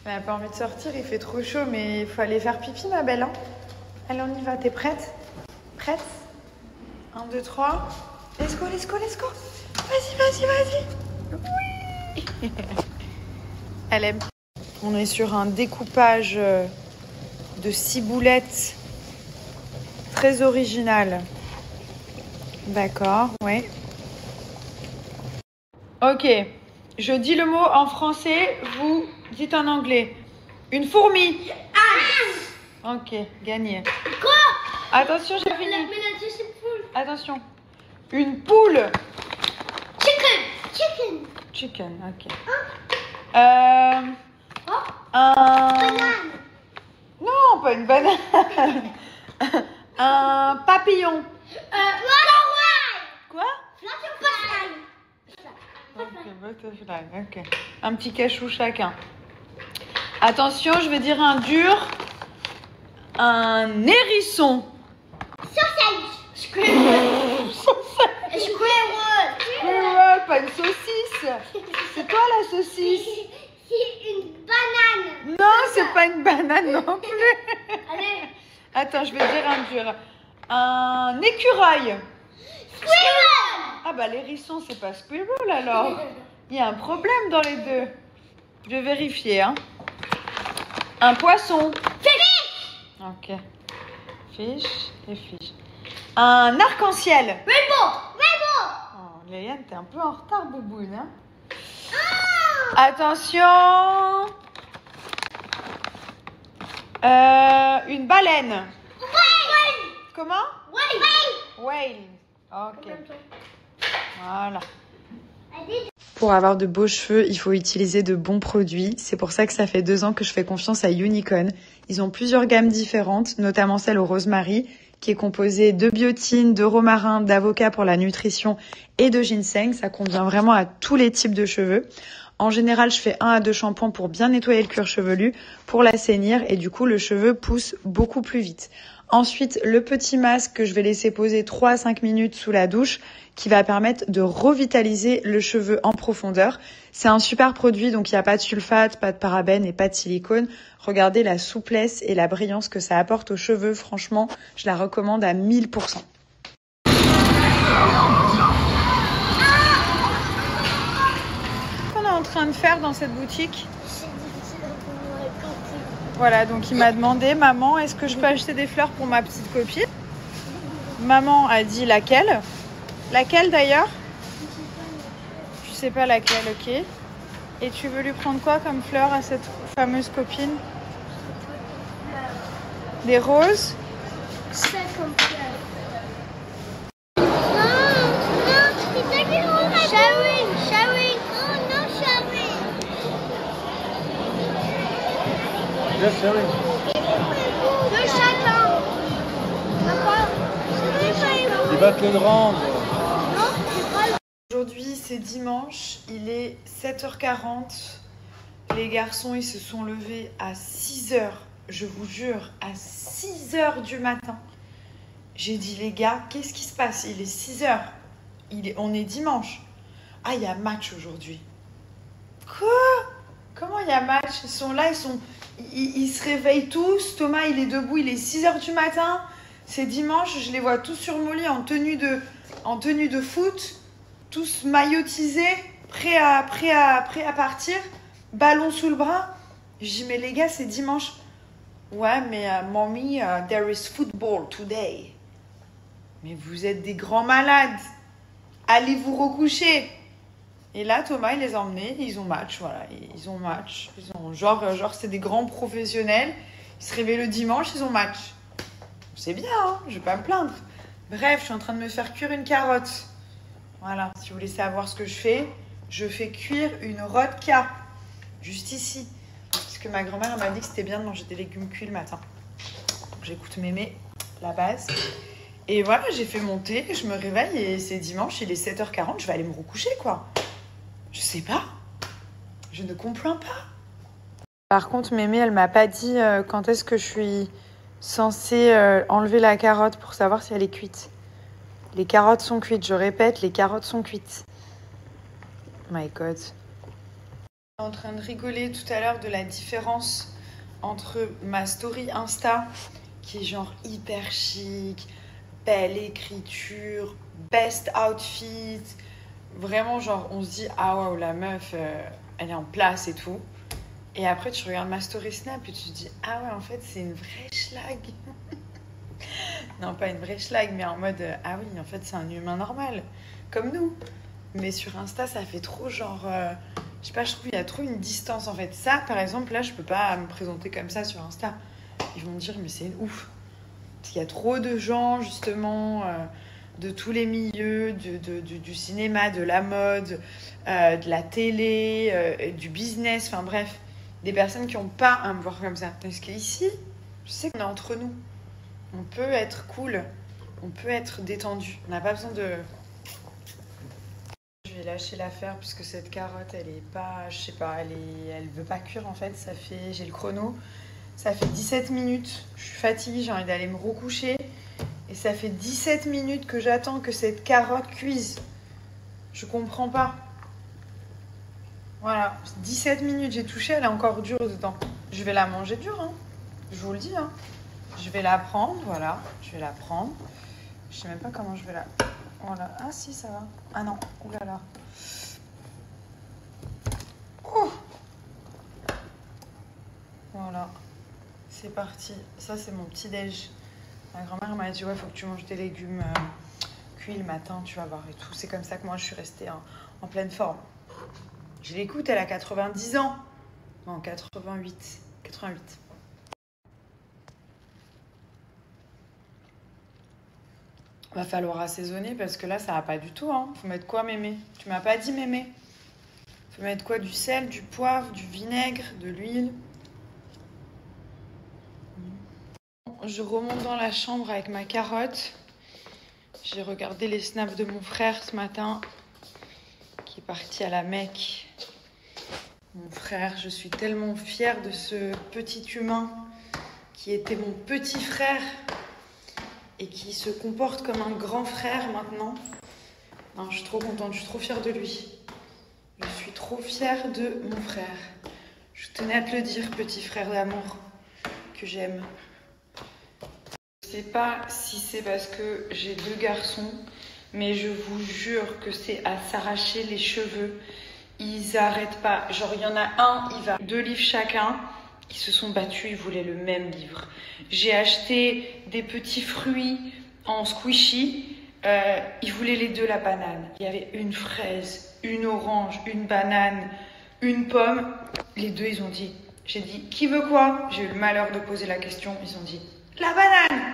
Elle n'a pas envie de sortir, il fait trop chaud, mais il faut aller faire pipi, ma belle. Hein. Allez, on y va. T'es prête? Prête? 1, 2, 3. Let's go, let's go, let's go. Vas-y, vas-y, vas-y. Oui. Elle aime. On est sur un découpage de ciboulettes très original. D'accord, oui. Ok. Je dis le mot en français, vous dites en anglais. Une fourmi. Ok, gagné. Quoi? Attention, j'ai fini. Attention. Une poule. Chicken, ok. Banane. Non, pas une banane. Un papillon. Quoi? Butterfly, ok. Un petit cachou chacun. Attention, je vais dire un dur. Un hérisson. Squirrel. Squirrel, pas une saucisse. C'est toi la saucisse? C'est une banane. Non, c'est pas une banane non plus. Allez. Attends, je vais dire un dur. Un écureuil. Squirrel. Ah bah l'hérisson, c'est pas squirrel alors. Il y a un problème dans les deux. Je vais vérifier. Hein. Un poisson. Fish. Ok. Fish et fish. Un arc-en-ciel. Rainbow. Oh, Léane, t'es un peu en retard, bouboune. Hein. Attention. Une baleine. Whale. Comment? Whale. Whale. Ok. Voilà. Pour avoir de beaux cheveux, il faut utiliser de bons produits. C'est pour ça que ça fait 2 ans que je fais confiance à Unicorn. Ils ont plusieurs gammes différentes, notamment celle au rosemary, qui est composée de biotine, de romarin, d'avocat pour la nutrition et de ginseng. Ça convient vraiment à tous les types de cheveux. En général, je fais 1 à 2 shampoings pour bien nettoyer le cuir chevelu, pour l'assainir et du coup, le cheveu pousse beaucoup plus vite. Ensuite, le petit masque que je vais laisser poser 3 à 5 minutes sous la douche qui va permettre de revitaliser le cheveu en profondeur. C'est un super produit, donc il n'y a pas de sulfate, pas de parabènes et pas de silicone. Regardez la souplesse et la brillance que ça apporte aux cheveux. Franchement, je la recommande à 1000%. Qu'est-ce qu'on est en train de faire dans cette boutique ? Voilà, donc il m'a demandé, maman, est-ce que je peux acheter des fleurs pour ma petite copine? Maman a dit laquelle? Laquelle d'ailleurs? Tu sais pas laquelle, ok. Et tu veux lui prendre quoi comme fleur à cette fameuse copine? Des roses? Ça comme fleur. Non, c'est ça qui est rouge. Showering. Oh non, showering. Yes, sorry. Le châtain. D'accord. Il va te le rendre. Non, c'est pas le... Aujourd'hui, c'est dimanche, il est 7h40. Les garçons, ils se sont levés à 6h. Je vous jure, à 6h du matin. J'ai dit, les gars, qu'est-ce qui se passe? Il est 6h. On est dimanche. Ah, il y a match aujourd'hui. Quoi? Comment il y a match? Ils sont là, ils se réveillent tous. Thomas, il est debout, il est 6h du matin. C'est dimanche, je les vois tous sur mon lit en tenue de foot. Tous maillotisés, prêts à partir. Ballon sous le bras. Je dis, mais les gars, c'est dimanche. Ouais, mais mommy, there is football today. Mais vous êtes des grands malades. Allez vous recoucher. Et là, Thomas, il les a emmenés. Ils ont match, voilà. Ils ont match. Genre, c'est des grands professionnels. Ils se réveillent le dimanche, ils ont match. C'est bien, hein, je vais pas me plaindre. Bref, je suis en train de me faire cuire une carotte. Voilà, si vous voulez savoir ce que je fais cuire une rodka. Juste ici. Parce que ma grand-mère m'a dit que c'était bien de manger des légumes cuits le matin. Donc j'écoute mémé, la base. Et voilà, j'ai fait mon thé, je me réveille et c'est dimanche, il est 7h40, je vais aller me recoucher, quoi. Je sais pas. Je ne comprends pas. Par contre, mémé, elle m'a pas dit quand est-ce que je suis censée enlever la carotte pour savoir si elle est cuite. Les carottes sont cuites, je répète, les carottes sont cuites. My God. En train de rigoler tout à l'heure de la différence entre ma story Insta, qui est genre hyper chic, belle écriture, best outfit, vraiment genre on se dit ah waouh la meuf elle est en place et tout, et après tu regardes ma story Snap et tu te dis ah ouais en fait c'est une vraie schlag. Non pas une vraie schlag mais en mode ah oui en fait c'est un humain normal comme nous, mais sur Insta ça fait trop genre je sais pas, je trouve qu'il y a trop une distance en fait. Ça, par exemple, là, je peux pas me présenter comme ça sur Insta. Ils vont me dire, mais c'est ouf. Parce qu'il y a trop de gens, justement, de tous les milieux, du cinéma, de la mode, de la télé, du business, enfin bref. Des personnes qui n'ont pas à me voir comme ça. Parce qu'ici, je sais qu'on est entre nous. On peut être cool. On peut être détendu. On n'a pas besoin de... Je vais lâcher l'affaire puisque cette carotte elle est pas, je sais pas, elle veut pas cuire en fait. Ça fait, j'ai le chrono, ça fait 17 minutes, je suis fatiguée, j'ai envie d'aller me recoucher et ça fait 17 minutes que j'attends que cette carotte cuise. Je comprends pas. Voilà, 17 minutes j'ai touché, elle est encore dure dedans. Je vais la manger dure, hein. Je vous le dis, hein. Je vais la prendre, voilà, je vais la prendre. Je sais même pas comment je vais la... Voilà. Ah si, ça va. Ah non, oulala. Oh voilà, c'est parti. Ça, c'est mon petit-déj. Ma grand-mère m'a dit, ouais, faut que tu manges des légumes cuits le matin, tu vas voir et tout. C'est comme ça que moi, je suis restée en pleine forme. Je l'écoute, elle a 90 ans. Non, 88. 88. Va falloir assaisonner parce que là ça va pas du tout hein. Faut mettre quoi mémé? Tu m'as pas dit mémé. Faut mettre quoi? Du sel, du poivre, du vinaigre, de l'huile. Je remonte dans la chambre avec ma carotte. J'ai regardé les snaps de mon frère ce matin qui est parti à la Mecque. Mon frère, je suis tellement fière de ce petit humain qui était mon petit frère et qui se comporte comme un grand frère maintenant. Non, je suis trop contente, je suis trop fière de lui. Je suis trop fière de mon frère. Je tenais à te le dire, petit frère d'amour, que j'aime. Je sais pas si c'est parce que j'ai 2 garçons, mais je vous jure que c'est à s'arracher les cheveux. Ils arrêtent pas. Genre, il y en a un, il va 2 livres chacun. Ils se sont battus, ils voulaient le même livre. J'ai acheté des petits fruits en squishy. Ils voulaient les 2 la banane. Il y avait une fraise, une orange, une banane, une pomme. Les 2, ils ont dit. J'ai dit, qui veut quoi? J'ai eu le malheur de poser la question. Ils ont dit, la banane.